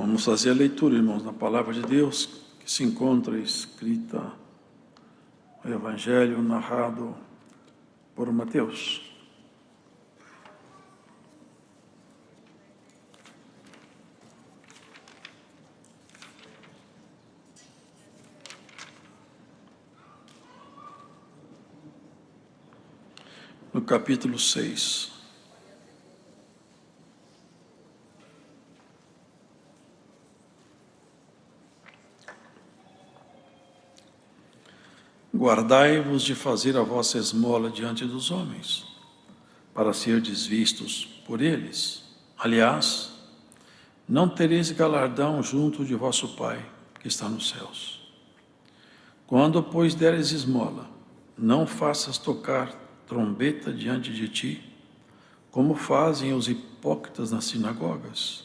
Vamos fazer a leitura, irmãos, da palavra de Deus, que se encontra escrita no Evangelho narrado por Mateus. No capítulo 6. Guardai-vos de fazer a vossa esmola diante dos homens, para serdes vistos por eles. Aliás, não tereis galardão junto de vosso Pai, que está nos céus. Quando, pois, deres esmola, não faças tocar trombeta diante de ti, como fazem os hipócritas nas sinagogas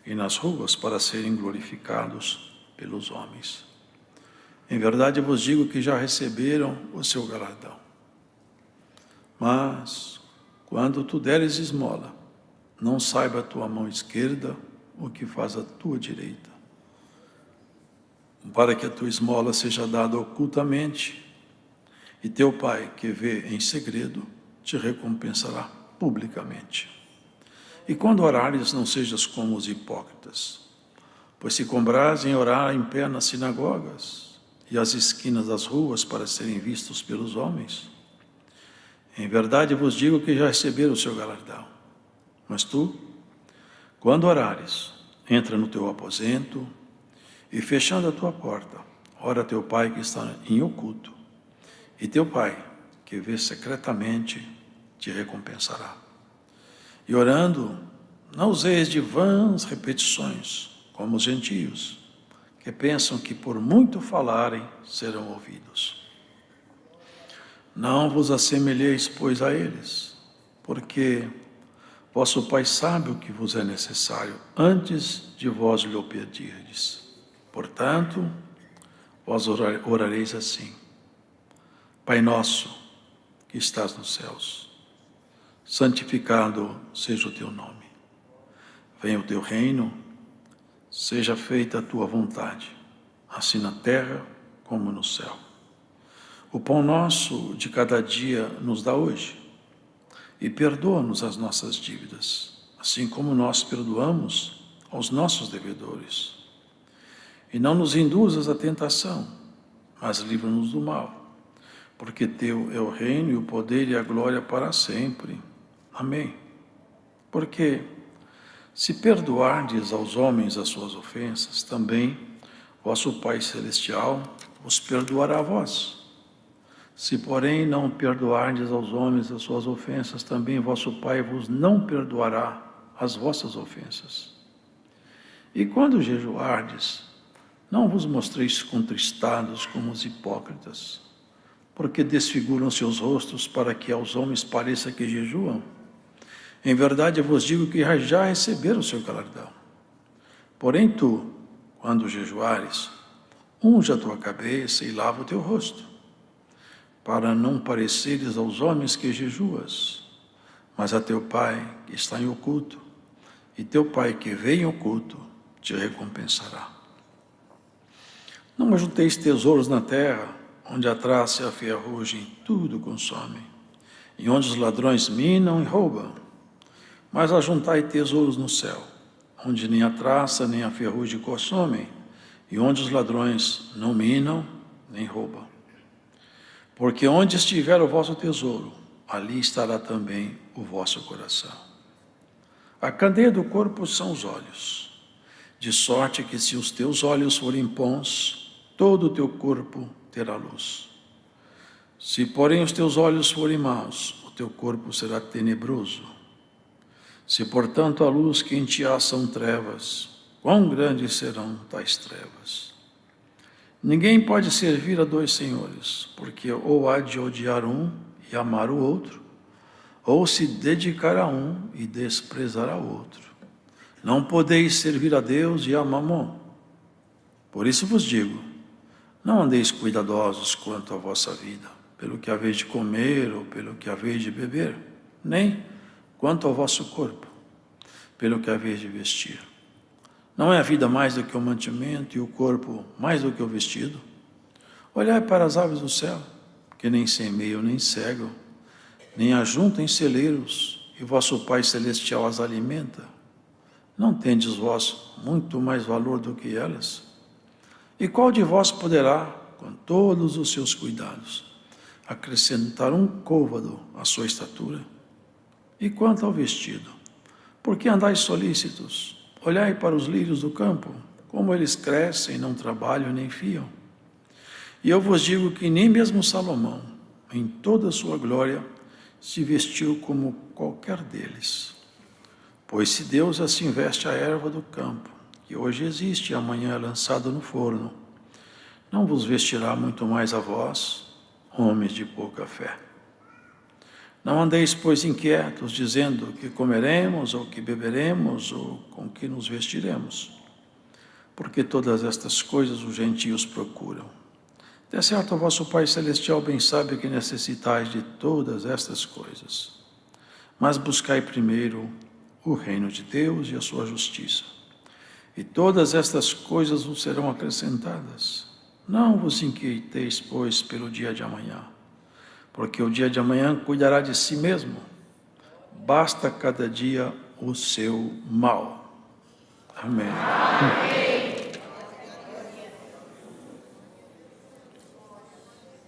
e nas ruas, para serem glorificados pelos homens. Em verdade vos digo que já receberam o seu galardão. Mas, quando tu deres esmola, não saiba a tua mão esquerda o que faz a tua direita, para que a tua esmola seja dada ocultamente, e teu Pai, que vê em segredo, te recompensará publicamente. E quando orares, não sejas como os hipócritas, pois se comprazem orar em pé nas sinagogas e às esquinas das ruas para serem vistos pelos homens, em verdade vos digo que já receberam o seu galardão. Mas tu, quando orares, entra no teu aposento e, fechando a tua porta, ora a teu Pai que está em oculto, e teu Pai, que vê secretamente, te recompensará. E orando, não useis de vãs repetições, como os gentios, que pensam que por muito falarem serão ouvidos. Não vos assemelheis, pois, a eles, porque vosso Pai sabe o que vos é necessário antes de vós lhe o pedirdes. Portanto, vós orareis assim: Pai nosso, que estás nos céus, santificado seja o teu nome. Venha o teu reino, seja feita a tua vontade, assim na terra como no céu. O pão nosso de cada dia nos dá hoje, e perdoa-nos as nossas dívidas, assim como nós perdoamos aos nossos devedores. E não nos induzas à tentação, mas livra-nos do mal, porque teu é o reino e o poder e a glória para sempre. Amém. Porque se perdoardes aos homens as suas ofensas, também vosso Pai Celestial vos perdoará a vós. Se, porém, não perdoardes aos homens as suas ofensas, também vosso Pai vos não perdoará as vossas ofensas. E quando jejuardes, não vos mostreis contristados como os hipócritas, porque desfiguram seus rostos para que aos homens pareça que jejuam. Em verdade, eu vos digo que já receberam o seu galardão. Porém tu, quando jejuares, unge a tua cabeça e lava o teu rosto, para não pareceres aos homens que jejuas, mas a teu Pai que está em oculto, e teu Pai que vê em oculto te recompensará. Não ajunteis tesouros na terra, onde a traça e a ferrugem tudo consomem, e onde os ladrões minam e roubam. Mas ajuntai tesouros no céu, onde nem a traça nem a ferrugem consomem, e onde os ladrões não minam nem roubam. Porque onde estiver o vosso tesouro, ali estará também o vosso coração. A candeia do corpo são os olhos, de sorte que se os teus olhos forem bons, todo o teu corpo terá luz. Se, porém, os teus olhos forem maus, o teu corpo será tenebroso. Se, portanto, a luz que em ti há são trevas, quão grandes serão tais trevas? Ninguém pode servir a dois senhores, porque ou há de odiar um e amar o outro, ou se dedicar a um e desprezar ao outro. Não podeis servir a Deus e a Mamon. Por isso vos digo, não andeis cuidadosos quanto à vossa vida, pelo que haveis de comer ou pelo que haveis de beber, nem quanto ao vosso corpo, pelo que haveis de vestir. Não é a vida mais do que o mantimento e o corpo mais do que o vestido? Olhai para as aves do céu, que nem semeiam nem cegam, nem ajuntam em celeiros, e vosso Pai Celestial as alimenta. Não tendes vós muito mais valor do que elas? E qual de vós poderá, com todos os seus cuidados, acrescentar um côvado à sua estatura? E quanto ao vestido, por que andais solícitos? Olhai para os lírios do campo, como eles crescem, não trabalham nem fiam. E eu vos digo que nem mesmo Salomão, em toda a sua glória, se vestiu como qualquer deles. Pois se Deus assim veste a erva do campo, que hoje existe e amanhã é lançada no forno, não vos vestirá muito mais a vós, homens de pouca fé. Não andeis, pois, inquietos, dizendo que comeremos, ou que beberemos, ou com que nos vestiremos, porque todas estas coisas os gentios procuram. De certo, o vosso Pai Celestial bem sabe que necessitais de todas estas coisas. Mas buscai primeiro o reino de Deus e a sua justiça, e todas estas coisas vos serão acrescentadas. Não vos inquieteis, pois, pelo dia de amanhã, porque o dia de amanhã cuidará de si mesmo. Basta cada dia o seu mal. Amém.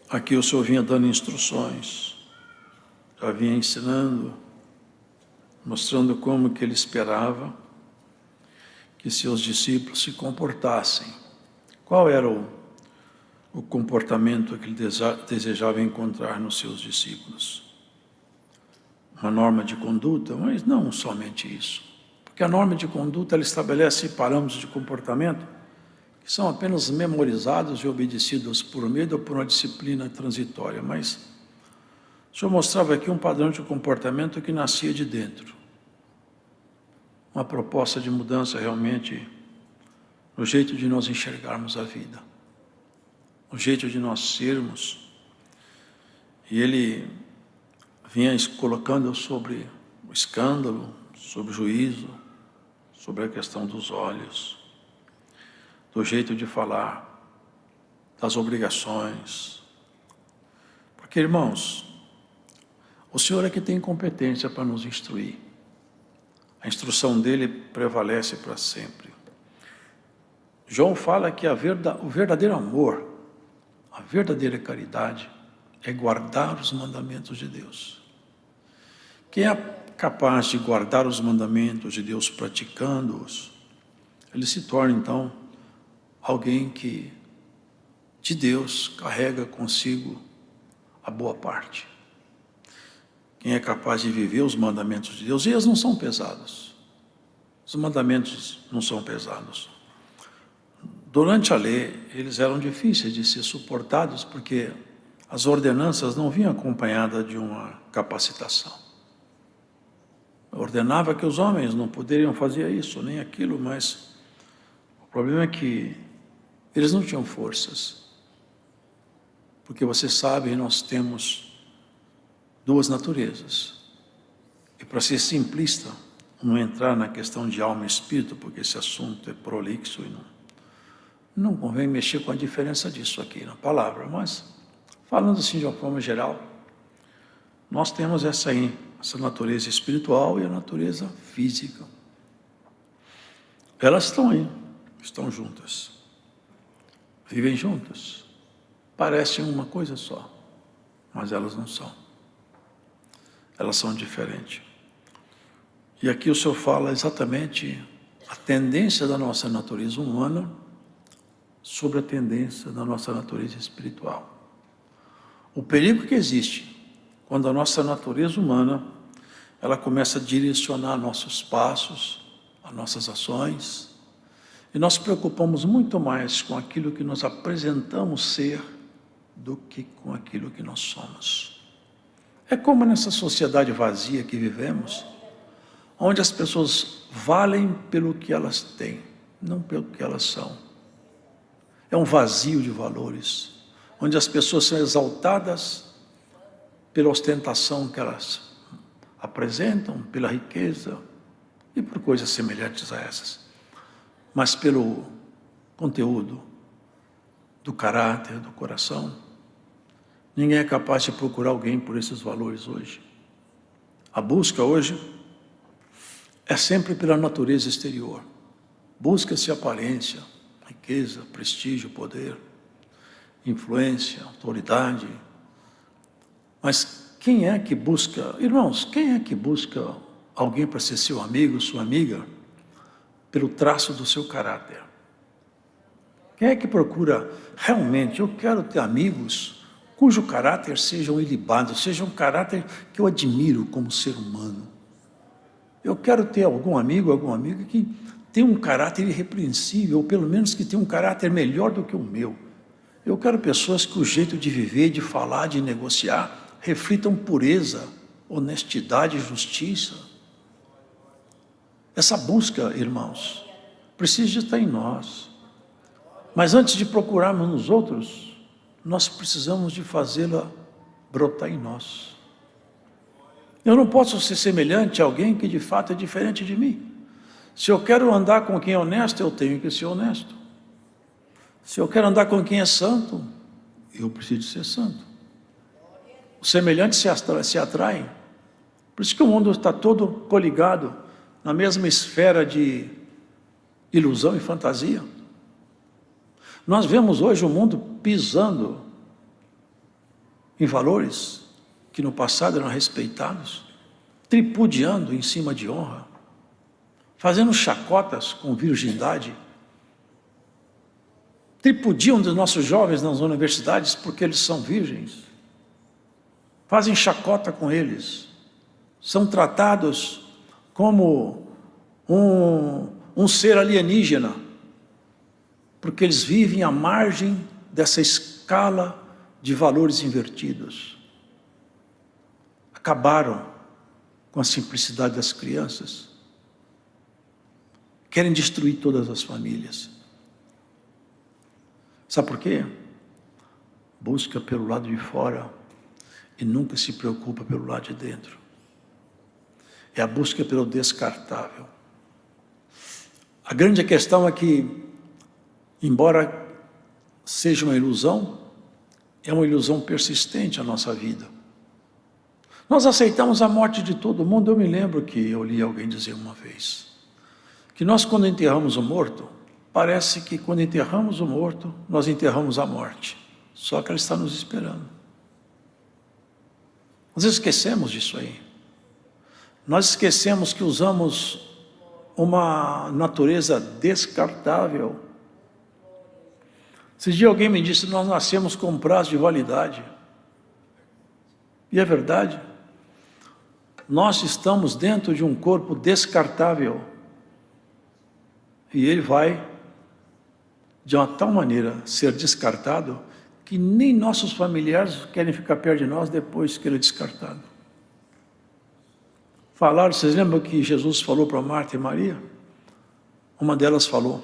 Aqui o Senhor vinha dando instruções, já vinha ensinando, mostrando como que ele esperava que seus discípulos se comportassem. Qual era o comportamento que ele desejava encontrar nos seus discípulos? Uma norma de conduta, mas não somente isso. Porque a norma de conduta, ela estabelece parâmetros de comportamento que são apenas memorizados e obedecidos por meio ou por uma disciplina transitória. Mas o Senhor mostrava aqui um padrão de comportamento que nascia de dentro. Uma proposta de mudança realmente no jeito de nós enxergarmos a vida, no jeito de nós sermos. E ele vinha colocando sobre o escândalo, sobre o juízo, sobre a questão dos olhos, do jeito de falar, das obrigações. Porque, irmãos, o Senhor é que tem competência para nos instruir. A instrução dele prevalece para sempre. João fala que o verdadeiro amor, a verdadeira caridade, é guardar os mandamentos de Deus. Quem é capaz de guardar os mandamentos de Deus praticando-os, ele se torna então alguém que de Deus carrega consigo a boa parte. Quem é capaz de viver os mandamentos de Deus, e eles não são pesados. Os mandamentos não são pesados. Durante a lei, eles eram difíceis de ser suportados, porque as ordenanças não vinham acompanhadas de uma capacitação. Ordenava que os homens não poderiam fazer isso, nem aquilo, mas o problema é que eles não tinham forças. Porque você sabe, nós temos duas naturezas. E para ser simplista, não entrar na questão de alma e espírito, porque esse assunto é prolixo e não convém mexer com a diferença disso aqui na palavra, mas falando assim de uma forma geral, nós temos essa natureza espiritual e a natureza física. Elas estão aí, estão juntas, vivem juntas, parecem uma coisa só, mas elas não são. Elas são diferentes. E aqui o Senhor fala exatamente a tendência da nossa natureza humana sobre a tendência da nossa natureza espiritual. O perigo que existe quando a nossa natureza humana ela começa a direcionar nossos passos, as nossas ações, e nós preocupamos muito mais com aquilo que nós apresentamos ser do que com aquilo que nós somos. É como nessa sociedade vazia que vivemos, onde as pessoas valem pelo que elas têm, não pelo que elas são. É um vazio de valores, onde as pessoas são exaltadas pela ostentação que elas apresentam, pela riqueza e por coisas semelhantes a essas. mas pelo conteúdo do caráter, do coração. Ninguém é capaz de procurar alguém por esses valores hoje. A busca hoje é sempre pela natureza exterior. Busca-se aparência, riqueza, prestígio, poder, influência, autoridade. Mas quem é que busca, irmãos, quem é que busca alguém para ser seu amigo, sua amiga, pelo traço do seu caráter? Quem é que procura realmente, eu quero ter amigos cujo caráter sejam ilibados, seja um caráter que eu admiro como ser humano. Eu quero ter algum amigo, alguma amiga que tem um caráter irrepreensível, ou pelo menos que tem um caráter melhor do que o meu. Eu quero pessoas que o jeito de viver, de falar, de negociar, reflitam pureza, honestidade e justiça. Essa busca, irmãos, precisa de estar em nós. Mas antes de procurarmos nos outros, nós precisamos de fazê-la brotar em nós. Eu não posso ser semelhante a alguém que de fato é diferente de mim. Se eu quero andar com quem é honesto, eu tenho que ser honesto. Se eu quero andar com quem é santo, eu preciso ser santo. Os semelhantes se atraem. Por isso que o mundo está todo coligado na mesma esfera de ilusão e fantasia. Nós vemos hoje o mundo pisando em valores que no passado eram respeitados, tripudiando em cima de honra, fazendo chacotas com virgindade, tripudiam dos nossos jovens nas universidades porque eles são virgens, fazem chacota com eles, são tratados como um ser alienígena, porque eles vivem à margem dessa escala de valores invertidos. Acabaram com a simplicidade das crianças. Querem destruir todas as famílias. Sabe por quê? Busca pelo lado de fora e nunca se preocupa pelo lado de dentro. É a busca pelo descartável. A grande questão é que, embora seja uma ilusão, é uma ilusão persistente a nossa vida. Nós aceitamos a morte de todo mundo. Eu me lembro que eu li alguém dizer uma vez, que nós quando enterramos o morto, parece que quando enterramos o morto, nós enterramos a morte. Só que ela está nos esperando. Nós esquecemos disso aí. Nós esquecemos que usamos uma natureza descartável. Esse dia alguém me disse, nós nascemos com prazo de validade. E é verdade. Nós estamos dentro de um corpo descartável. E ele vai, de uma tal maneira, ser descartado, que nem nossos familiares querem ficar perto de nós depois que ele é descartado. Falaram, vocês lembram que Jesus falou para Marta e Maria? Uma delas falou,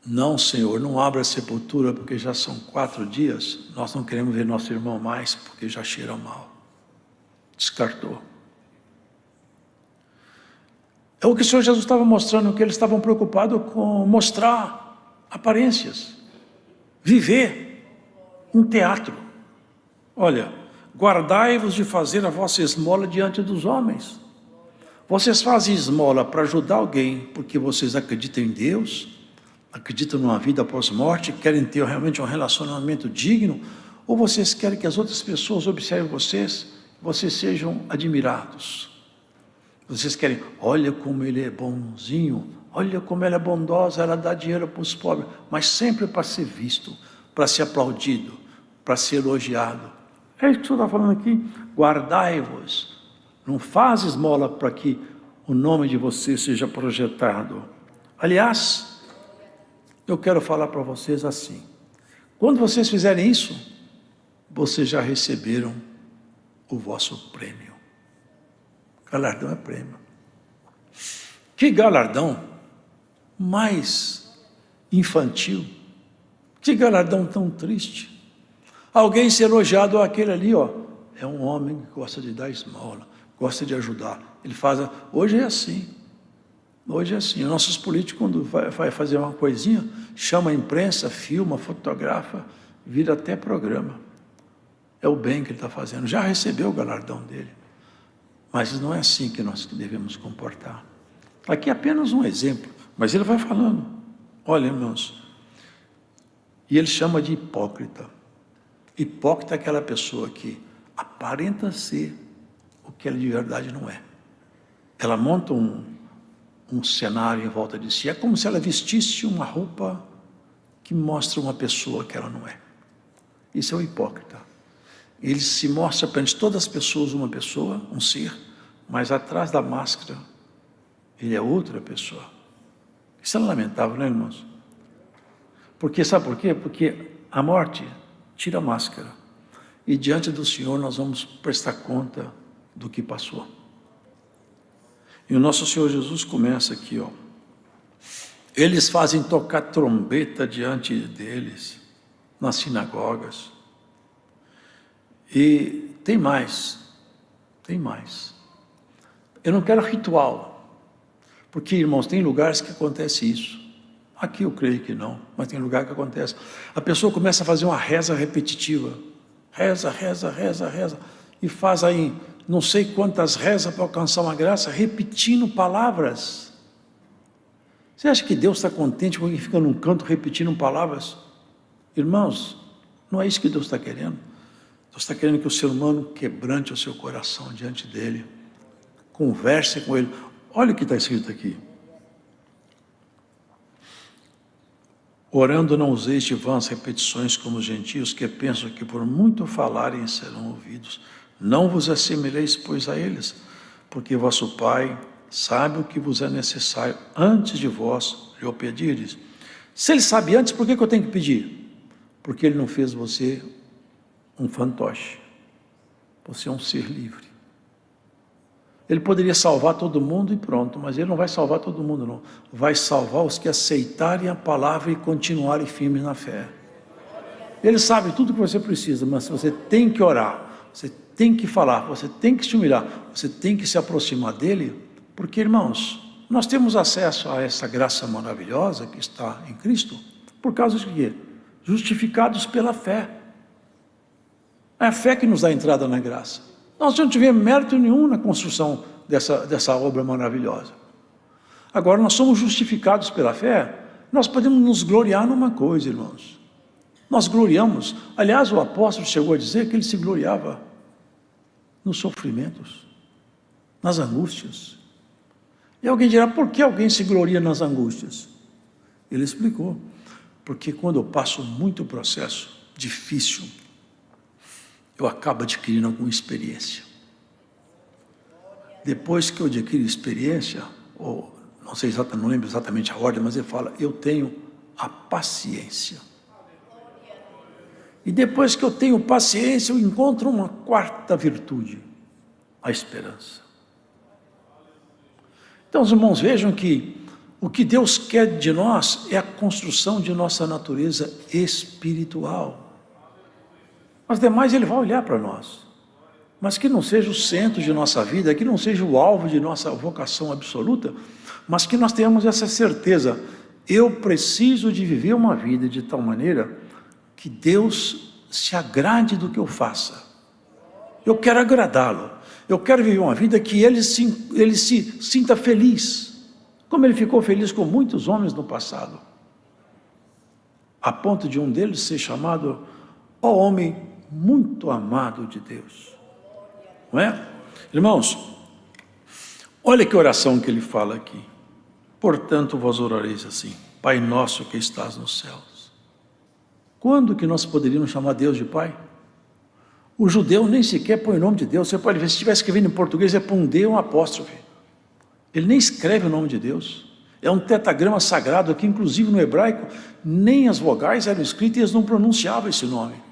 não, Senhor, não abra a sepultura, porque já são 4 dias, nós não queremos ver nosso irmão mais, porque já cheira mal. Descartou. É o que o Senhor Jesus estava mostrando, que eles estavam preocupados com mostrar aparências, viver um teatro. Olha, guardai-vos de fazer a vossa esmola diante dos homens. Vocês fazem esmola para ajudar alguém, porque vocês acreditam em Deus, acreditam numa vida após morte, querem ter realmente um relacionamento digno, ou vocês querem que as outras pessoas observem vocês sejam admirados. Vocês querem, olha como ele é bonzinho, olha como ela é bondosa, ela dá dinheiro para os pobres, mas sempre para ser visto, para ser aplaudido, para ser elogiado. É isso que o Senhor está falando aqui, guardai-vos, não faz esmola para que o nome de vocês seja projetado. Aliás, eu quero falar para vocês assim, quando vocês fizerem isso, vocês já receberam o vosso prêmio. Galardão é prêmio. Que galardão mais infantil, que galardão tão triste. Alguém ser elogiado, aquele ali, ó, é um homem que gosta de dar esmola, gosta de ajudar. Ele faz, hoje é assim. Hoje é assim, nossos políticos, quando vai fazer uma coisinha, chama a imprensa, filma, fotografa, vira até programa. É o bem que ele está fazendo. Já recebeu o galardão dele. Mas não é assim que nós devemos comportar. Aqui é apenas um exemplo, mas ele vai falando. Olha, irmãos, e ele chama de hipócrita. Hipócrita é aquela pessoa que aparenta ser o que ela de verdade não é. Ela monta um cenário em volta de si. É como se ela vestisse uma roupa que mostra uma pessoa que ela não é. Isso é o hipócrita. Ele se mostra perante todas as pessoas uma pessoa, um ser, mas atrás da máscara ele é outra pessoa. Isso é lamentável, né, irmãos? Porque, sabe por quê? Porque a morte tira a máscara. E diante do Senhor nós vamos prestar conta do que passou. E o nosso Senhor Jesus começa aqui, ó. Eles fazem tocar trombeta diante deles, nas sinagogas. E tem mais. Eu não quero ritual, porque, irmãos, tem lugares que acontece isso. Aqui eu creio que não, mas tem lugar que acontece. A pessoa começa a fazer uma reza repetitiva. Reza, e faz aí não sei quantas rezas para alcançar uma graça, repetindo palavras. Você acha que Deus está contente com quem fica num canto repetindo palavras? Irmãos, não é isso que Deus está querendo. Deus está querendo que o ser humano quebrante o seu coração diante dele, converse com ele. Olha o que está escrito aqui. Orando não useis de vãs repetições como os gentios, que pensam que por muito falarem serão ouvidos. Não vos assimileis, pois, a eles, porque vosso Pai sabe o que vos é necessário antes de vós lhe o pedirdes. Se Ele sabe antes, por que eu tenho que pedir? Porque Ele não fez você um fantoche. Você é um ser livre. Ele poderia salvar todo mundo e pronto, mas Ele não vai salvar todo mundo, não. Vai salvar os que aceitarem a palavra e continuarem firmes na fé. Ele sabe tudo o que você precisa, mas você tem que orar, você tem que falar, você tem que se humilhar, você tem que se aproximar dEle, porque, irmãos, nós temos acesso a essa graça maravilhosa que está em Cristo, por causa de quê? Justificados pela fé. É a fé que nos dá entrada na graça. Nós não tivemos mérito nenhum na construção dessa obra maravilhosa. Agora, nós somos justificados pela fé, nós podemos nos gloriar numa coisa, irmãos. Nós gloriamos. Aliás, o apóstolo chegou a dizer que ele se gloriava nos sofrimentos, nas angústias. E alguém dirá, por que alguém se gloria nas angústias? Ele explicou, porque quando eu passo muito processo difícil, eu acabo adquirindo alguma experiência. Depois que eu adquiro experiência, ou não sei exatamente, não lembro exatamente a ordem, mas ele fala, eu tenho a paciência. E depois que eu tenho paciência, eu encontro uma quarta virtude, a esperança. Então, os irmãos, vejam que o que Deus quer de nós é a construção de nossa natureza espiritual. As demais Ele vai olhar para nós, mas que não seja o centro de nossa vida, que não seja o alvo de nossa vocação absoluta, mas que nós tenhamos essa certeza, eu preciso de viver uma vida de tal maneira que Deus se agrade do que eu faça. Eu quero agradá-lo, eu quero viver uma vida que ele se sinta feliz, como ele ficou feliz com muitos homens no passado, a ponto de um deles ser chamado o homem muito amado de Deus, não é? Irmãos, olha que oração que ele fala aqui. Portanto, vós orareis assim, Pai nosso que estás nos céus. Quando que nós poderíamos chamar Deus de Pai? O judeu nem sequer põe o nome de Deus. Você pode ver, se estiver escrevendo em português, é põe um D, um apóstrofe. Ele nem escreve o nome de Deus. É um tetragrama sagrado que, inclusive no hebraico, nem as vogais eram escritas e eles não pronunciavam esse nome.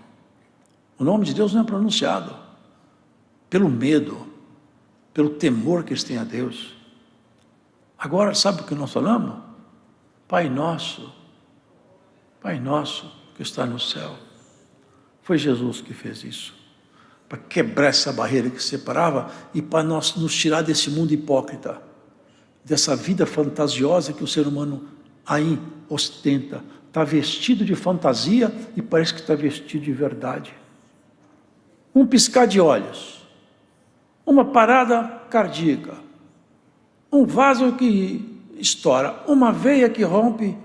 O nome de Deus não é pronunciado pelo medo, pelo temor que eles têm a Deus. Agora, sabe o que nós falamos? Pai nosso que está no céu. Foi Jesus que fez isso, para quebrar essa barreira que separava e para nos tirar desse mundo hipócrita. dessa vida fantasiosa que o ser humano aí ostenta. Está vestido de fantasia e parece que está vestido de verdade. Um piscar de olhos, uma parada cardíaca, um vaso que estoura, uma veia que rompe,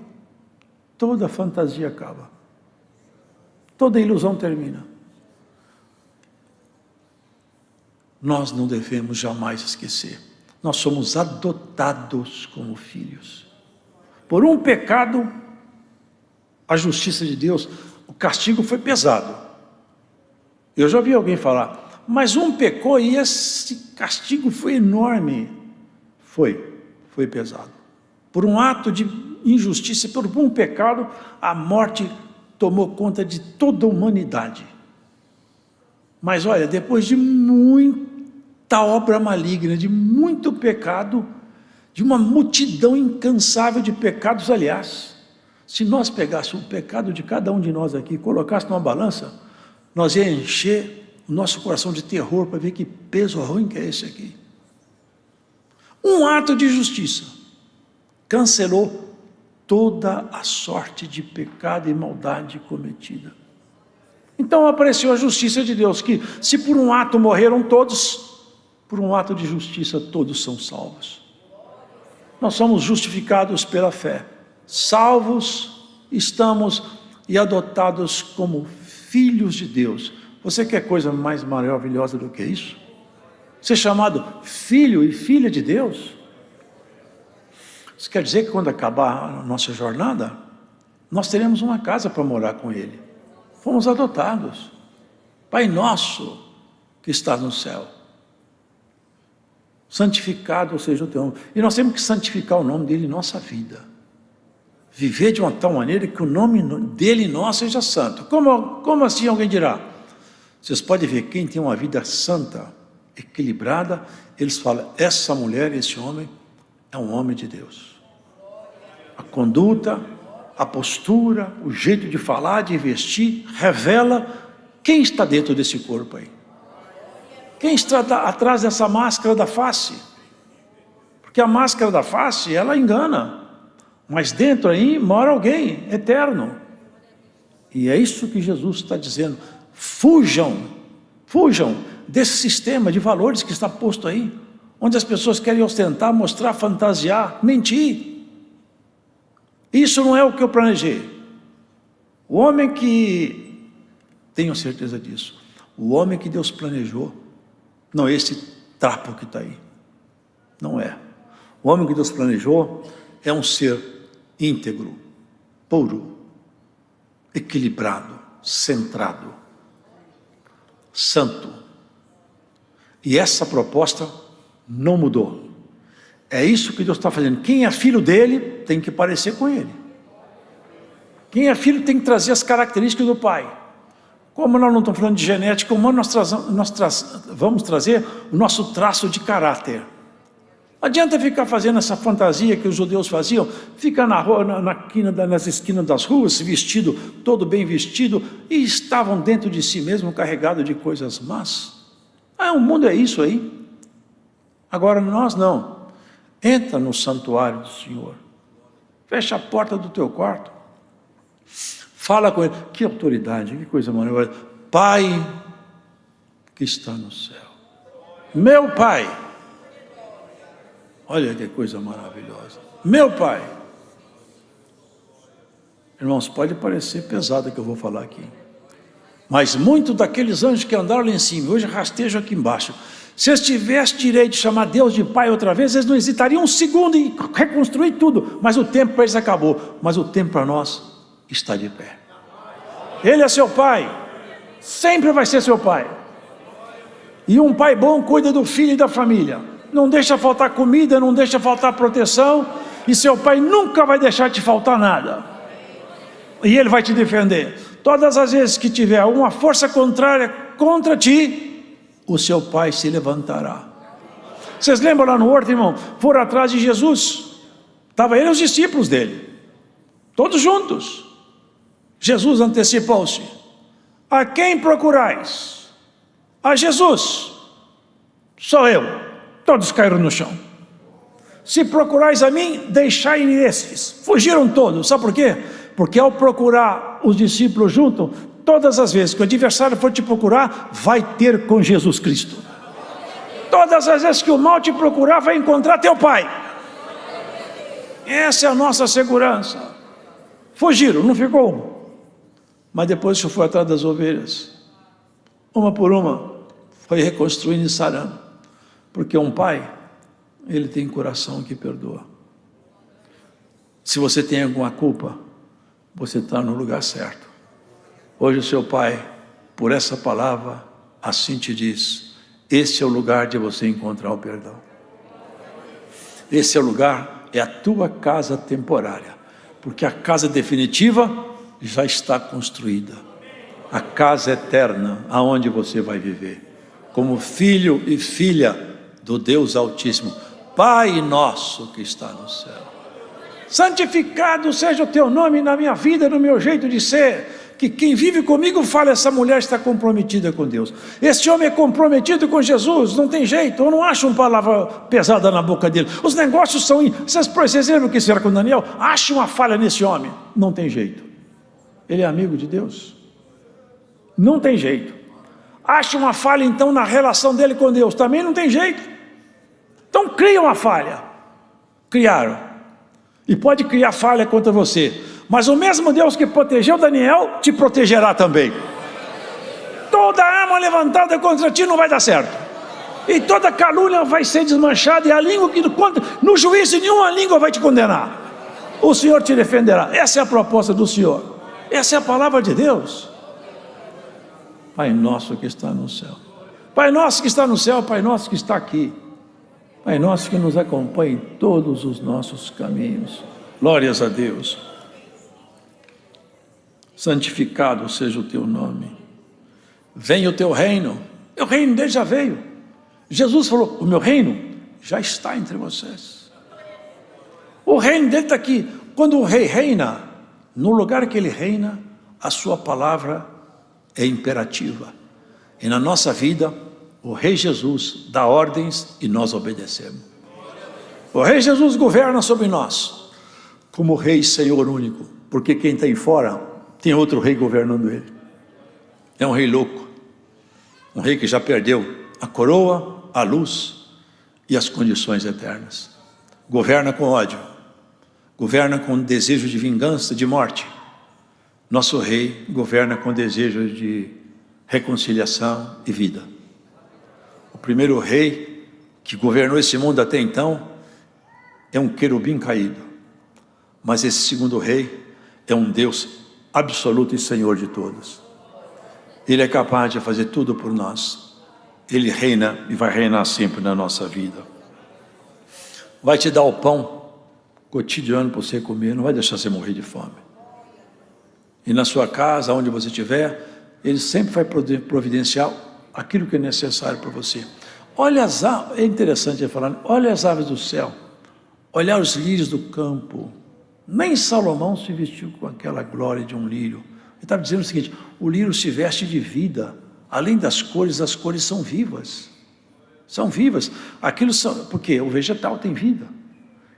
toda a fantasia acaba. Toda a ilusão termina. Nós não devemos jamais esquecer. Nós somos adotados como filhos. Por um pecado, a justiça de Deus, o castigo foi pesado. Eu já ouvi alguém falar, mas um pecou e esse castigo foi enorme. Foi pesado. Por um ato de injustiça, por um pecado, a morte tomou conta de toda a humanidade. Mas olha, depois de muita obra maligna, de muito pecado, de uma multidão incansável de pecados, aliás, se nós pegássemos o pecado de cada um de nós aqui e colocássemos numa balança, nós ia encher o nosso coração de terror para ver que peso ruim que é esse aqui. Um ato de justiça cancelou toda a sorte de pecado e maldade cometida. Então apareceu a justiça de Deus, que se por um ato morreram todos, por um ato de justiça todos são salvos. Nós somos justificados pela fé, salvos estamos e adotados como filhos de Deus. Você quer coisa mais maravilhosa do que isso? Ser chamado filho e filha de Deus? Isso quer dizer que quando acabar a nossa jornada, nós teremos uma casa para morar com Ele. Fomos adotados. Pai nosso que estás no céu, santificado seja o teu nome. E nós temos que santificar o nome dele em nossa vida. Viver de uma tal maneira que o nome dele em nós seja santo. Como assim alguém dirá? Vocês podem ver, quem tem uma vida santa, equilibrada, eles falam, essa mulher, esse homem, é um homem de Deus. A conduta, a postura, o jeito de falar, de vestir, revela quem está dentro desse corpo aí. Quem está atrás dessa máscara da face? Porque a máscara da face, ela engana. Mas dentro aí mora alguém eterno. E é isso que Jesus está dizendo. Fujam desse sistema de valores que está posto aí, onde as pessoas querem ostentar, mostrar, fantasiar, mentir. Isso não é o que eu planejei. O homem que, tenho certeza disso, o homem que Deus planejou, não é esse trapo que está aí, não é. O homem que Deus planejou é um ser íntegro, puro, equilibrado, centrado, santo. E essa proposta não mudou. É isso que Deus está fazendo. Quem é filho dele tem que parecer com ele. Quem é filho tem que trazer as características do pai. Como nós não estamos falando de genética humana, vamos trazer o nosso traço de caráter. Não adianta ficar fazendo essa fantasia que os judeus faziam, ficar na rua, nas esquinas das ruas, vestido, todo bem vestido, e estavam dentro de si mesmo carregados de coisas más. O mundo é isso aí. Agora nós não. Entra no santuário do Senhor, fecha a porta do teu quarto, fala com Ele. Que autoridade, que coisa maravilhosa. Pai que está no céu, meu Pai, olha que coisa maravilhosa, meu Pai. Irmãos, pode parecer pesado o que eu vou falar aqui, mas muitos daqueles anjos que andaram lá em cima, hoje rastejam aqui embaixo. Se eles tivessem direito de chamar Deus de Pai outra vez, eles não hesitariam um segundo em reconstruir tudo, mas o tempo para eles acabou, mas o tempo para nós está de pé. Ele é seu Pai, sempre vai ser seu Pai, e um pai bom cuida do filho e da família, não deixa faltar comida, não deixa faltar proteção, e seu pai nunca vai deixar te faltar nada, e ele vai te defender. Todas as vezes que tiver uma força contrária contra ti, o seu pai se levantará. Vocês lembram lá no horto, irmão? Foram atrás de Jesus, estava ele e os discípulos dele, todos juntos. Jesus antecipou-se. A quem procurais? A Jesus. Sou eu. Todos caíram no chão. se procurais a mim, deixai-me estes. Fugiram todos, sabe por quê? Porque ao procurar os discípulos juntos, todas as vezes que o adversário for te procurar, vai ter com Jesus Cristo. Todas as vezes que o mal te procurar, vai encontrar teu Pai. Essa é a nossa segurança. Fugiram, não ficou um. Mas depois se foi atrás das ovelhas, uma por uma, foi reconstruindo e sarando. Porque um pai, ele tem coração que perdoa. Se você tem alguma culpa, você está no lugar certo. Hoje o seu pai, por essa palavra, assim te diz: esse é o lugar de você encontrar o perdão. Esse é o lugar, é a tua casa temporária, porque a casa definitiva já está construída. A casa eterna, aonde você vai viver, como filho e filha do Deus Altíssimo. Pai nosso que está no céu, santificado seja o teu nome na minha vida, no meu jeito de ser. Que quem vive comigo fala, essa mulher está comprometida com Deus, esse homem é comprometido com Jesus, não tem jeito. Eu não acho uma palavra pesada na boca dele, os negócios são, vocês lembram o que fizeram com Daniel? Acha uma falha nesse homem, não tem jeito, ele é amigo de Deus, não tem jeito. Acha uma falha então na relação dele com Deus, também não tem jeito. Então cria uma falha, criaram, e pode criar falha contra você, mas o mesmo Deus que protegeu Daniel, te protegerá também. Toda arma levantada contra ti não vai dar certo, e toda calúnia vai ser desmanchada, e a língua que no juízo nenhuma língua vai te condenar, o Senhor te defenderá. Essa é a proposta do Senhor, essa é a palavra de Deus. Pai nosso que está no céu, Pai nosso que está no céu, Pai nosso que está aqui, Pai nosso que nos acompanha em todos os nossos caminhos, glórias a Deus. Santificado seja o teu nome, venha o teu reino. O reino dele já veio. Jesus falou: o meu reino já está entre vocês. O reino dele está aqui. Quando o rei reina, no lugar que ele reina, a sua palavra é imperativa. E na nossa vida, o rei Jesus dá ordens e nós obedecemos. O rei Jesus governa sobre nós, como rei Senhor único, porque quem está aí fora tem outro rei governando ele. É um rei louco, um rei que já perdeu a coroa, a luz e as condições eternas. Governa com ódio, governa com desejo de vingança, de morte. Nosso rei governa com desejo de reconciliação e vida. O primeiro rei que governou esse mundo até então é um querubim caído, mas esse segundo rei é um Deus absoluto e Senhor de todos. Ele é capaz de fazer tudo por nós. Ele reina e vai reinar sempre na nossa vida. Vai te dar o pão cotidiano para você comer, não vai deixar você morrer de fome. E na sua casa, onde você estiver, Ele sempre vai providenciar aquilo que é necessário para você. Olha as aves, é interessante ele falando, olha as aves do céu, olhar os lírios do campo. Nem Salomão se vestiu com aquela glória de um lírio. Ele estava dizendo o seguinte: o lírio se veste de vida. Além das cores, as cores são vivas. São vivas. Aquilo são, porque o vegetal tem vida.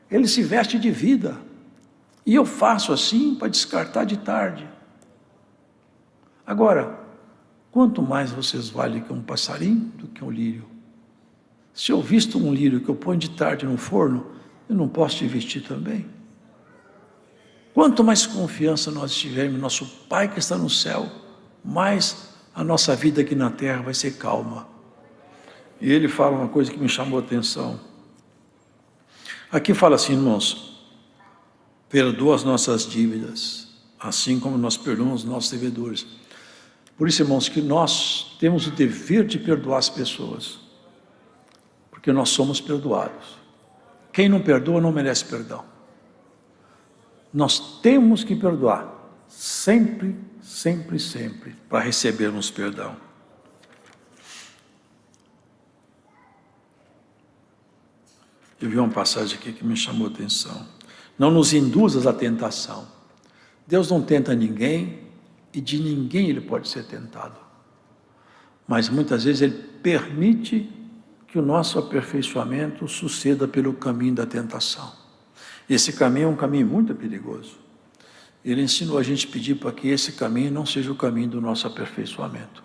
Ele se veste de vida. E eu faço assim para descartar de tarde. Agora, quanto mais vocês valem que um passarinho do que um lírio. Se eu visto um lírio que eu ponho de tarde no forno, eu não posso te vestir também? Quanto mais confiança nós tivermos no nosso Pai que está no céu, mais a nossa vida aqui na terra vai ser calma. E ele fala uma coisa que me chamou a atenção. Aqui fala assim, irmãos: perdoa as nossas dívidas, assim como nós perdoamos os nossos devedores. Por isso, irmãos, que nós temos o dever de perdoar as pessoas, porque nós somos perdoados. Quem não perdoa não merece perdão. Nós temos que perdoar, sempre, sempre, sempre, para recebermos perdão. Eu vi uma passagem aqui que me chamou a atenção. Não nos induzas à tentação. Deus não tenta ninguém, e de ninguém ele pode ser tentado. Mas muitas vezes ele permite que o nosso aperfeiçoamento suceda pelo caminho da tentação. Esse caminho é um caminho muito perigoso. Ele ensinou a gente a pedir para que esse caminho não seja o caminho do nosso aperfeiçoamento.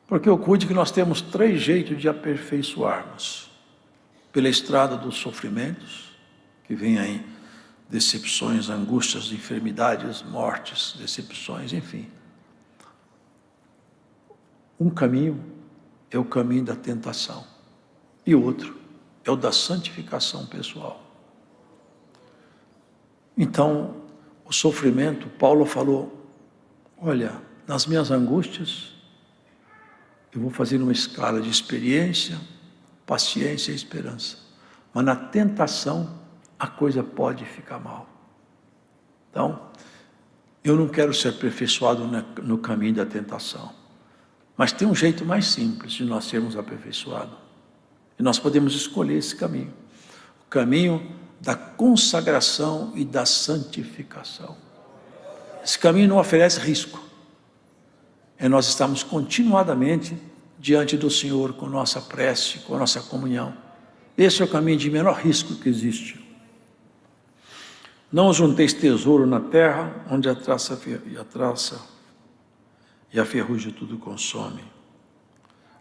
Porque eu cuido que nós temos 3 jeitos de aperfeiçoarmos. Pela estrada dos sofrimentos, que vem aí decepções, angústias, enfermidades, mortes, decepções, enfim. Um caminho é o caminho da tentação e o outro é o da santificação pessoal. Então, o sofrimento, Paulo falou, olha, nas minhas angústias, eu vou fazer uma escala de experiência, paciência e esperança. Mas na tentação, a coisa pode ficar mal. Então, eu não quero ser aperfeiçoado no caminho da tentação. Mas tem um jeito mais simples de nós sermos aperfeiçoados. E nós podemos escolher esse caminho. O caminho da consagração e da santificação. Esse caminho não oferece risco. Nós estamos continuadamente diante do Senhor com nossa prece, com nossa comunhão. Esse é o caminho de menor risco que existe. Não junteis tesouro na terra, onde a traça e a ferrugem tudo consome.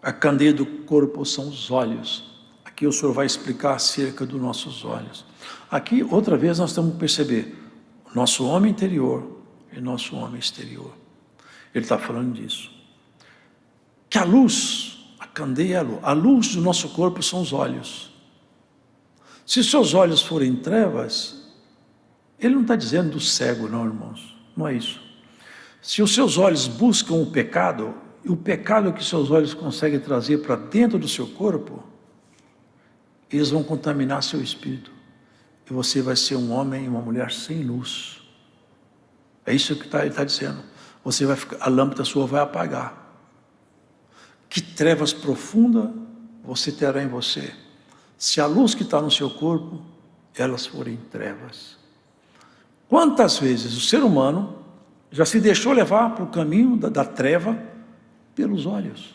A candeia do corpo são os olhos. Aqui o Senhor vai explicar acerca dos nossos olhos. Aqui, outra vez, nós temos que perceber nosso homem interior e nosso homem exterior. Ele está falando disso. Que a luz, a candeia, a luz do nosso corpo são os olhos. Se seus olhos forem trevas, ele não está dizendo do cego, não, irmãos. Não é isso. Se os seus olhos buscam o pecado, e o pecado que seus olhos conseguem trazer para dentro do seu corpo, eles vão contaminar seu espírito. E você vai ser um homem e uma mulher sem luz. É isso que ele está dizendo. Você vai ficar, a lâmpada sua vai apagar. Que trevas profundas você terá em você, se a luz que está no seu corpo, elas forem trevas. Quantas vezes o ser humano já se deixou levar para o caminho da treva pelos olhos?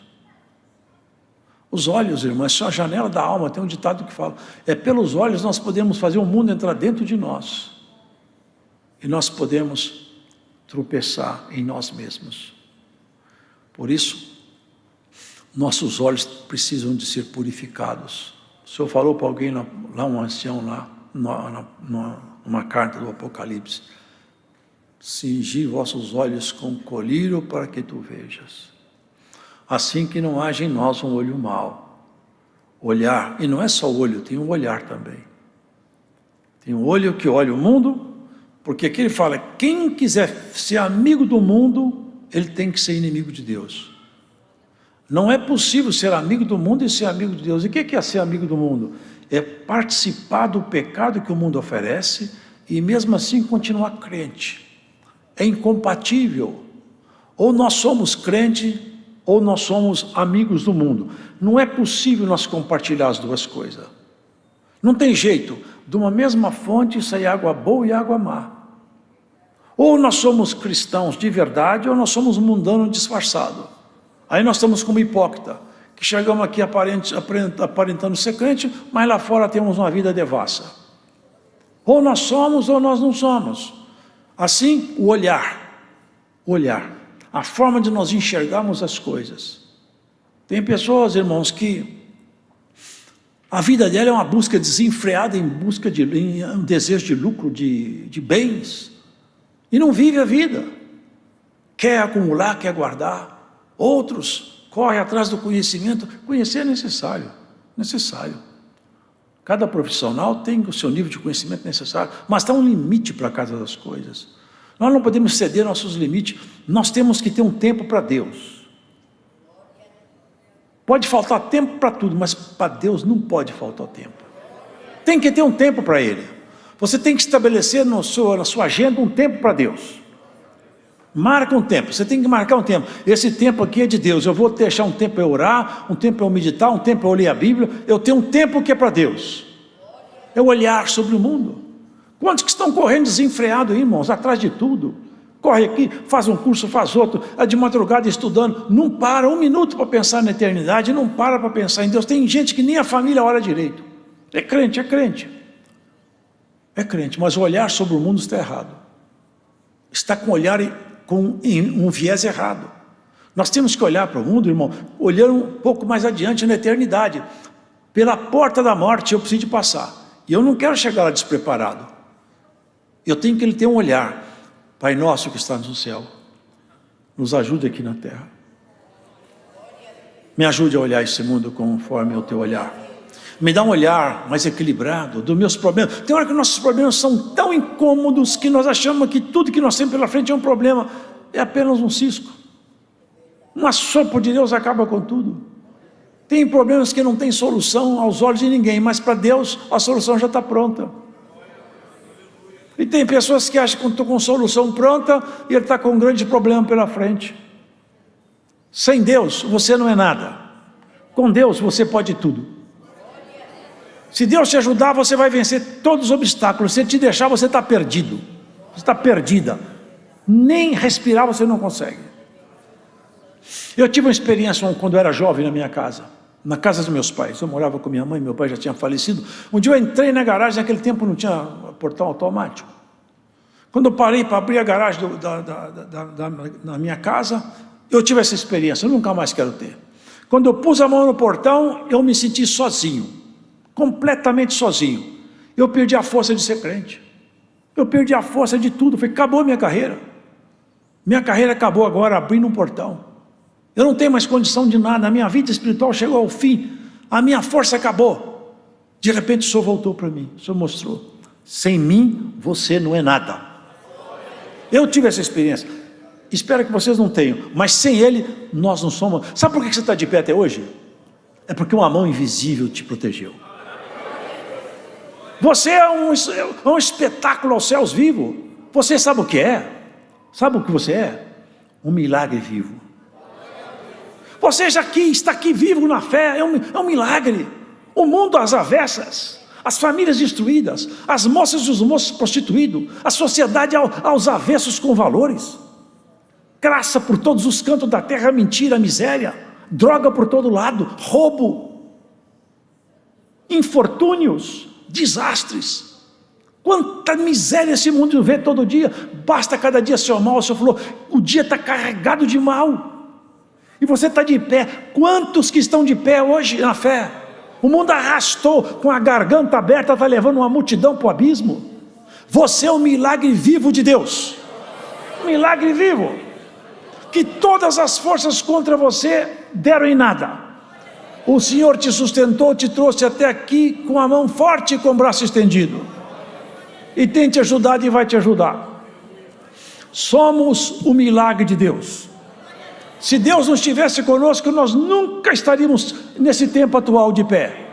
Os olhos, irmãos, são a janela da alma. Tem um ditado que fala, pelos olhos nós podemos fazer o mundo entrar dentro de nós. E nós podemos tropeçar em nós mesmos. Por isso, nossos olhos precisam de ser purificados. O Senhor falou para alguém lá, um ancião lá, numa carta do Apocalipse, cingi vossos olhos com colírio para que tu vejas. Assim que não haja em nós um olho mau. Olhar, e não é só o olho, tem um olhar também. Tem um olho que olha o mundo, porque aqui ele fala, quem quiser ser amigo do mundo, ele tem que ser inimigo de Deus. Não é possível ser amigo do mundo e ser amigo de Deus. E o que é ser amigo do mundo? É participar do pecado que o mundo oferece e mesmo assim continuar crente. É incompatível. Ou nós somos crente, ou nós somos amigos do mundo. Não é possível nós compartilhar as duas coisas. Não tem jeito. De uma mesma fonte sai água boa e água má. Ou nós somos cristãos de verdade, ou nós somos mundanos disfarçados. Aí nós estamos como hipócrita, que chegamos aqui aparentando ser crente, mas lá fora temos uma vida devassa. Ou nós somos, ou nós não somos. Assim, o olhar, a forma de nós enxergarmos as coisas. Tem pessoas, irmãos, que a vida dela é uma busca desenfreada em um desejo de lucro, de bens, e não vive a vida. Quer acumular, quer guardar. Outros correm atrás do conhecimento. Conhecer é necessário. Cada profissional tem o seu nível de conhecimento necessário, mas está um limite para cada das coisas. Nós não podemos ceder nossos limites. Nós temos que ter um tempo para Deus. Pode faltar tempo para tudo, mas para Deus não pode faltar tempo. Tem que ter um tempo para Ele. Você tem que estabelecer na sua agenda um tempo para Deus. Marca um tempo, você tem que marcar um tempo. Esse tempo aqui é de Deus. Eu vou deixar um tempo para eu orar, um tempo para eu meditar, um tempo para eu ler a Bíblia. Eu tenho um tempo que é para Deus. É o olhar sobre o mundo. Quantos que estão correndo desenfreados aí, irmãos, atrás de tudo? corre aqui, faz um curso, faz outro, é de madrugada estudando, não para um minuto para pensar na eternidade, não para pensar em Deus. Tem gente que nem a família ora direito. É crente, mas o olhar sobre o mundo está errado. Está com olhar com um viés errado. Nós temos que olhar para o mundo, irmão, olhando um pouco mais adiante na eternidade. Pela porta da morte eu preciso de passar. E eu não quero chegar lá despreparado. Eu tenho que ele ter um olhar. Pai nosso que está no céu, nos ajude aqui na terra. Me ajude a olhar esse mundo conforme o teu olhar. Me dá um olhar mais equilibrado dos meus problemas. Tem hora que nossos problemas são tão incômodos que nós achamos que tudo que nós temos pela frente é um problema. É apenas um cisco. Um assopro de Deus acaba com tudo. Tem problemas que não tem solução aos olhos de ninguém, mas para Deus a solução já está pronta. E tem pessoas que acham que estão com solução pronta e ele está com um grande problema pela frente. Sem Deus você não é nada. Com Deus você pode tudo. Se Deus te ajudar, você vai vencer todos os obstáculos. Se Ele te deixar, você está perdido. Você está perdida. Nem respirar você não consegue. Eu tive uma experiência quando eu era jovem na minha casa. Na casa dos meus pais. Eu morava com minha mãe, meu pai já tinha falecido. Um dia eu entrei na garagem, naquele tempo não tinha portão automático. Quando eu parei para abrir a garagem na minha casa, eu tive essa experiência, eu nunca mais quero ter. Quando eu pus a mão no portão, eu me senti sozinho. Completamente sozinho. Eu perdi a força de ser crente. Eu perdi a força de tudo. Acabou a minha carreira. Minha carreira acabou agora abrindo um portão. Eu não tenho mais condição de nada. A minha vida espiritual chegou ao fim. A minha força acabou. De repente o Senhor voltou para mim. O Senhor mostrou. Sem mim você não é nada. Eu tive essa experiência. Espero que vocês não tenham. Mas sem Ele nós não somos. Sabe por que você está de pé até hoje? É porque uma mão invisível te protegeu. Você é um espetáculo aos céus vivo. Você sabe o que é? Sabe o que você é? Um milagre vivo. Você já está aqui vivo na fé, é um milagre. O mundo às avessas, as famílias destruídas, as moças e os moços prostituídos, a sociedade aos avessos com valores. Graça por todos os cantos da terra, mentira, miséria, droga por todo lado, roubo, infortúnios, desastres. Quanta miséria esse mundo vê todo dia. Basta cada dia ser mal. O Senhor falou, o dia está carregado de mal, e você está de pé. Quantos que estão de pé hoje na fé? O mundo arrastou com a garganta aberta, está levando uma multidão para o abismo. Você é um milagre vivo de Deus, um milagre vivo, que todas as forças contra você deram em nada. O Senhor te sustentou, te trouxe até aqui com a mão forte e com o braço estendido. E tem te ajudado e vai te ajudar. Somos o milagre de Deus. Se Deus não estivesse conosco, nós nunca estaríamos nesse tempo atual de pé.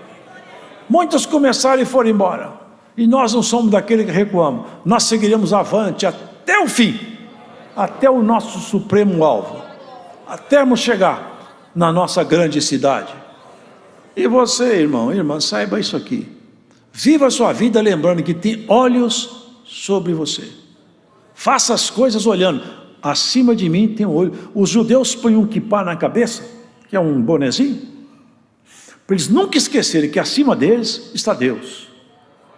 Muitos começaram e foram embora. E nós não somos daquele que recuamos. Nós seguiremos avante até o fim. Até o nosso supremo alvo. Até chegar na nossa grande cidade. E você, irmão, irmã, saiba isso aqui. Viva a sua vida lembrando que tem olhos sobre você. Faça as coisas olhando. Acima de mim tem um olho. Os judeus põem um quipá na cabeça, que é um bonezinho, para eles nunca esquecerem que acima deles está Deus.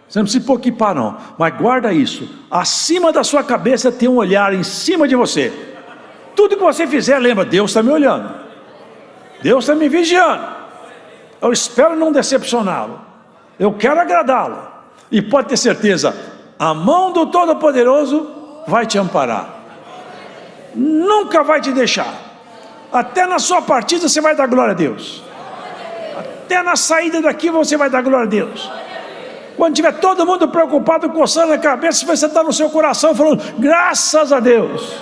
Você não precisa pôr quipá não, mas guarda isso. Acima da sua cabeça tem um olhar em cima de você. Tudo que você fizer, lembra, Deus está me olhando. Deus está me vigiando. Eu espero não decepcioná-lo. Eu quero agradá-lo. E pode ter certeza, a mão do Todo-Poderoso vai te amparar. Nunca vai te deixar. Até na sua partida você vai dar glória a Deus. Até na saída daqui você vai dar glória a Deus. Quando tiver todo mundo preocupado, coçando a cabeça, você está no seu coração falando, graças a Deus.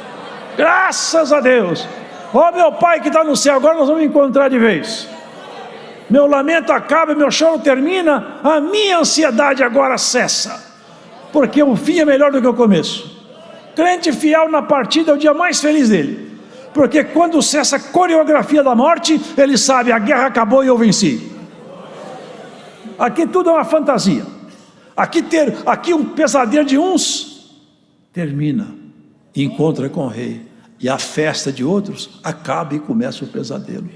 Graças a Deus. Ó meu Pai que está no céu, agora nós vamos encontrar de vez. Meu lamento acaba, meu choro termina, a minha ansiedade agora cessa, porque o fim é melhor do que o começo. Crente fiel na partida é o dia mais feliz dele, porque quando cessa a coreografia da morte, ele sabe, a guerra acabou e eu venci. Aqui tudo é uma fantasia. Aqui um pesadelo de uns termina encontra com o rei, e a festa de outros acaba e começa o pesadelo.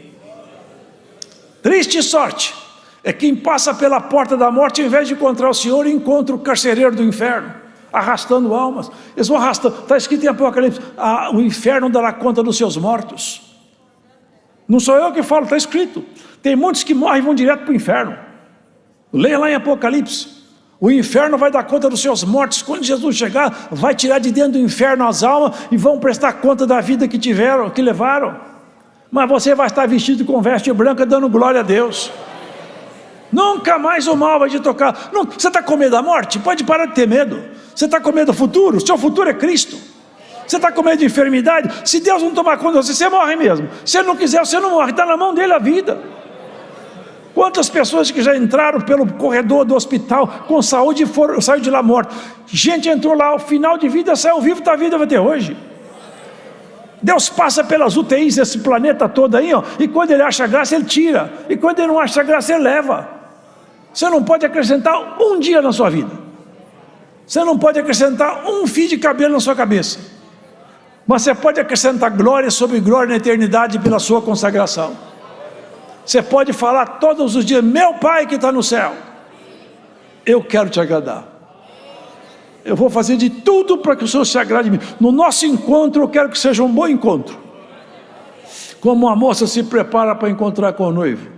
Triste sorte é quem passa pela porta da morte, ao invés de encontrar o Senhor, encontra o carcereiro do inferno, arrastando almas. Eles vão arrastando, está escrito em Apocalipse, o inferno dará conta dos seus mortos. Não sou eu que falo, está escrito. Tem muitos que morrem e vão direto para o inferno. Leia lá em Apocalipse. O inferno vai dar conta dos seus mortos. Quando Jesus chegar, vai tirar de dentro do inferno as almas e vão prestar conta da vida que tiveram, que levaram. Mas você vai estar vestido com veste branca, dando glória a Deus. Nunca mais o mal vai te tocar. Não, você está com medo da morte? Pode parar de ter medo. Você está com medo do futuro? O seu futuro é Cristo. Você está com medo de enfermidade? Se Deus não tomar conta de você, você morre mesmo. Se Ele não quiser, você não morre. Está na mão dele a vida. Quantas pessoas que já entraram pelo corredor do hospital com saúde e saiu de lá morto? Gente entrou lá, ao final de vida, saiu vivo, está vivo até hoje. Deus passa pelas UTIs desse planeta todo aí, ó, e quando Ele acha graça, Ele tira. E quando Ele não acha graça, Ele leva. Você não pode acrescentar um dia na sua vida. Você não pode acrescentar um fio de cabelo na sua cabeça. Mas você pode acrescentar glória sobre glória na eternidade pela sua consagração. Você pode falar todos os dias: meu Pai que está no céu, eu quero te agradar. Eu vou fazer de tudo para que o Senhor se agrade de mim. No nosso encontro, eu quero que seja um bom encontro. Como uma moça se prepara para encontrar com o noivo,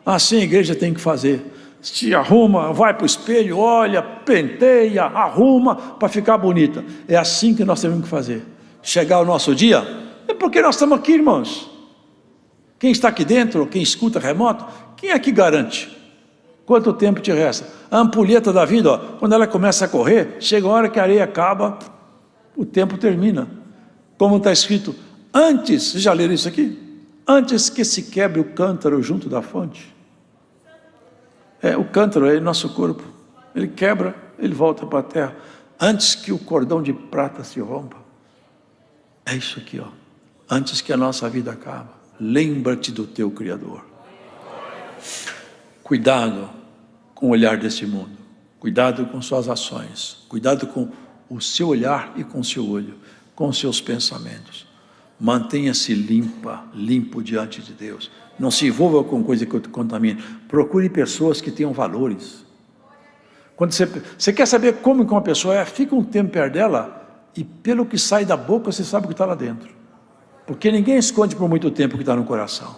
assim a igreja tem que fazer. Se arruma, vai para o espelho, olha, penteia, arruma para ficar bonita. É assim que nós temos que fazer. Chegar o nosso dia, é porque nós estamos aqui, irmãos. Quem está aqui dentro, quem escuta remoto, quem é que garante quanto tempo te resta? A ampulheta da vida, ó, quando ela começa a correr, chega a hora que a areia acaba, o tempo termina. Como está escrito, antes, vocês já leram isso aqui? Antes que se quebre o cântaro junto da fonte. O cântaro é nosso corpo, ele quebra, ele volta para a terra. Antes que o cordão de prata se rompa. É isso aqui, ó. Antes que a nossa vida acabe, lembra-te do teu Criador. Cuidado com o olhar desse mundo. Cuidado com suas ações. Cuidado com o seu olhar e com o seu olho. Com os seus pensamentos. Mantenha-se limpo diante de Deus. Não se envolva com coisa que te contamine. Procure pessoas que tenham valores. Quando você quer saber como que uma pessoa é, fica um tempo perto dela, e pelo que sai da boca, você sabe o que está lá dentro. Porque ninguém esconde por muito tempo o que está no coração.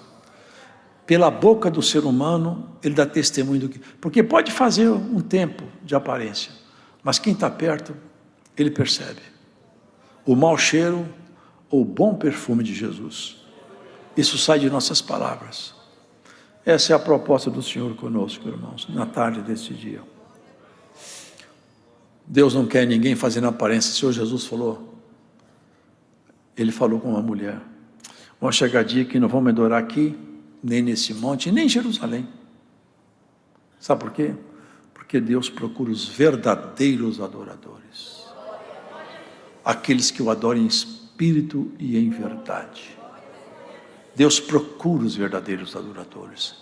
Pela boca do ser humano, ele dá testemunho do que... Porque pode fazer um tempo de aparência, mas quem está perto, ele percebe. O mau cheiro ou o bom perfume de Jesus. Isso sai de nossas palavras. Essa é a proposta do Senhor conosco, irmãos, na tarde desse dia. Deus não quer ninguém fazendo aparência. O Senhor Jesus falou, Ele falou com uma mulher, vão chegar dia que não vão me adorar aqui, nem nesse monte, nem em Jerusalém. Sabe por quê? Porque Deus procura os verdadeiros adoradores. Aqueles que o adoram em espírito e em verdade. Deus procura os verdadeiros adoradores.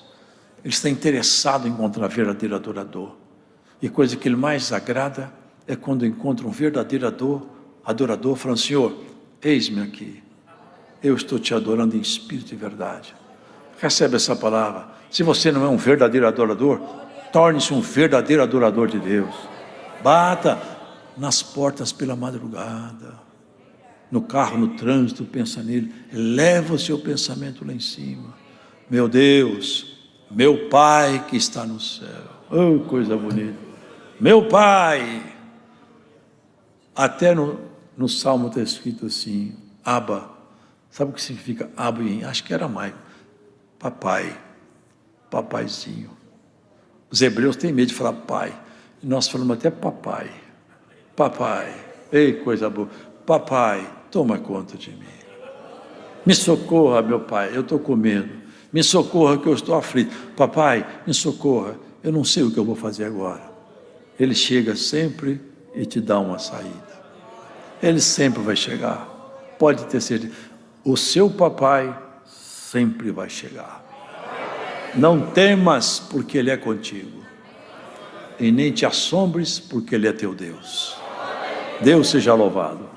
Ele está interessado em encontrar verdadeiro adorador. E coisa que Ele mais agrada é quando encontra um verdadeiro adorador, falando, Senhor, eis-me aqui, eu estou te adorando em espírito e verdade. Recebe essa palavra. Se você não é um verdadeiro adorador, torne-se um verdadeiro adorador de Deus. Bata nas portas pela madrugada, no carro, no trânsito, pensa nele, eleva o seu pensamento lá em cima. Meu Deus, meu Pai que está no céu. Oh, coisa bonita. Meu Pai. Até no Salmo está escrito assim, Abba. Sabe o que significa Abba? Acho que era mais. Papai, papaizinho. Os hebreus têm medo de falar pai. E nós falamos até papai. Papai, ei, coisa boa. Papai, toma conta de mim. Me socorra, meu pai, eu estou com medo. Me socorra que eu estou aflito. Papai, me socorra, eu não sei o que eu vou fazer agora. Ele chega sempre e te dá uma saída. Ele sempre vai chegar. Pode ter certeza. O seu papai sempre vai chegar. Não temas, porque Ele é contigo. E nem te assombres, porque Ele é teu Deus. Deus seja louvado.